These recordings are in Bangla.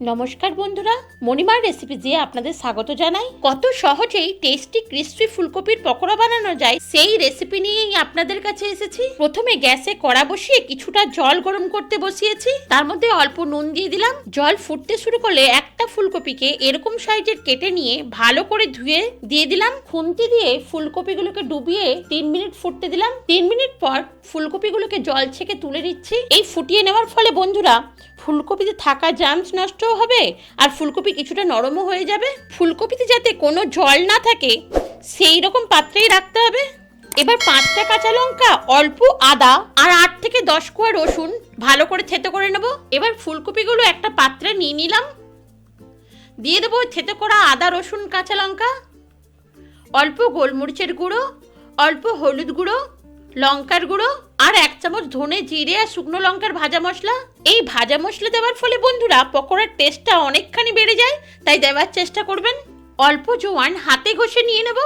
নমস্কার বন্ধুরা, মণিমার রেসিপিজে আপনাদের স্বাগত জানাই। কত সহজেই টেস্টি ক্রিস্পি ফুলকপির পকোড়া বানানো যায় সেই রেসিপি নিয়েই আপনাদের কাছে এসেছি। প্রথমে গ্যাসে কড়া বসিয়ে কিছুটা জল গরম করতে বসিয়েছি, তার মধ্যে অল্প নুন দিয়ে দিলাম। জল ফুটতে শুরু করলে একটা ফুলকপিকে এরকম সাইজের কেটে নিয়ে ভালো করে ধুয়ে দিয়ে দিলাম। খুন্তি দিয়ে ফুলকপিগুলোকে ডুবিয়ে 3 মিনিট ফুটতে দিলাম। 3 মিনিট পর ফুলকপিগুলোকে জল ছেঁকে তুলে নিচ্ছি। এই ফুটিয়ে নেওয়ার ফলে বন্ধুরা ফুলকপিতে থাকা জার্মস নষ্টও হবে আর ফুলকপি কিছুটা নরমও হয়ে যাবে। ফুলকপিতে যাতে কোনো জল না থাকে সেই রকম পাত্রেই রাখতে হবে। এবার 5টা কাঁচা লঙ্কা, অল্প আদা আর 8 থেকে 10 কোয়া রসুন ভালো করে থেতো করে নেব। এবার ফুলকপিগুলো একটা পাত্রে নিয়ে নিলাম, দিয়ে দেবো থেতো করা আদা, রসুন, কাঁচা লঙ্কা, অল্প গোলমরিচের গুঁড়ো, অল্প হলুদ গুঁড়ো, লঙ্কার গুঁড়ো আর 1 চামচ ধনে, জিরে আর শুকনো লঙ্কার ভাজা মশলা। এই ভাজা মশলা দেওয়ার ফলে বন্ধুরা পকোড়ার টেস্টটা অনেকখানি বেড়ে যায়, তাই দেওয়ার চেষ্টা করবেন। অল্প জোয়ান হাতে ঘষে নিয়ে নেব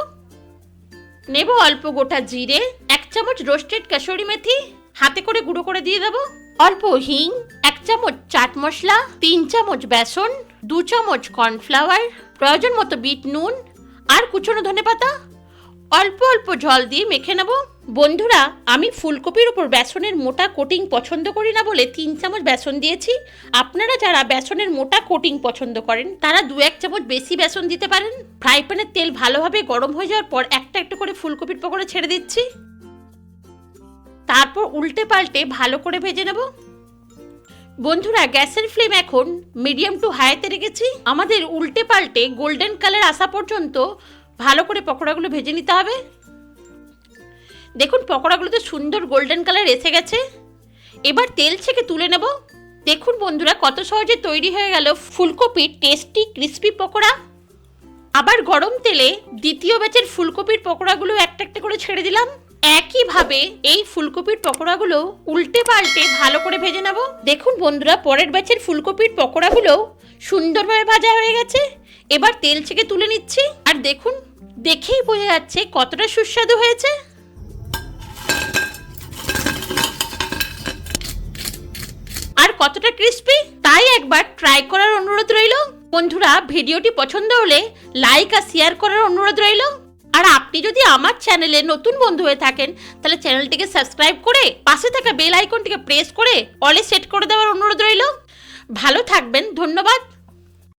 অল্প গোটা জিরে, 1 চামচ রোস্টেড কাসুরি মেথি হাতে করে গুঁড়ো করে দিয়ে দেবো, অল্প হিং, 1 চামচ চাট মশলা, 3 চামচ বেসন, 2 চামচ কর্নফ্লাওয়ার, প্রয়োজন মতো বিট নুন আর কুচনো ধনেপাতা। অল্প অল্প জল দিয়ে মেখে নেব। বন্ধুরা আমি ফুলকপির উপর বেসনের মোটা কোটিং পছন্দ করি না বলে 3 চামচ বেসন দিয়েছি। আপনারা যারা বেসনের মোটা কোটিং পছন্দ করেন তারা 2-1 চামচ বেশি বেসন দিতে পারেন। ফ্রাই প্যানের তেল ভালোভাবে গরম হয়ে যাওয়ার পর একটা একটা করে ফুলকপির পকোড়া ছেড়ে দিচ্ছি, তারপর উল্টে পাল্টে ভালো করে ভেজে নেব। বন্ধুরা গ্যাসের ফ্লেম এখন মিডিয়াম টু হাইতে রেখেছি। আমাদের উল্টে পাল্টে গোল্ডেন কালার আসা পর্যন্ত ভালো করে পকোড়াগুলো ভেজে নিতে হবে। দেখুন পকোড়াগুলোতে সুন্দর গোল্ডেন কালার এসে গেছে। এবার তেল ছেঁকে তুলে নেব। দেখুন বন্ধুরা কত সহজে তৈরি হয়ে গেল ফুলকপির টেস্টি ক্রিস্পি পকোড়া। আবার গরম তেলে দ্বিতীয় ব্যাচের ফুলকপির পকোড়াগুলো একটা একটা করে ছেড়ে দিলাম। একইভাবে এই ফুলকপির পকোড়াগুলো উল্টে পাল্টে ভালো করে ভেজে নেব। দেখুন বন্ধুরা পরের ব্যাচের ফুলকপির পকোড়াগুলো সুন্দরভাবে ভাজা হয়ে গেছে। এবার তেল ছেঁকে তুলে নিচ্ছি। আর দেখুন দেখেই বোঝা যাচ্ছে কতটা সুস্বাদু হয়েছে। আর কতটা ক্রিস্পি, তাই একবার ট্রাই করার অনুরোধ রইল। বন্ধুরা ভিডিওটি পছন্দ হলে লাইক আর শেয়ার করার অনুরোধ রইল। আর আপনি যদি আমার চ্যানেলে নতুন বন্ধু হয়ে থাকেন তাহলে চ্যানেলটিকে সাবস্ক্রাইব করে পাশে থাকা বেল আইকনটিকে প্রেস করে অলে সেট করে দেওয়ার অনুরোধ রইল। ভালো থাকবেন, ধন্যবাদ।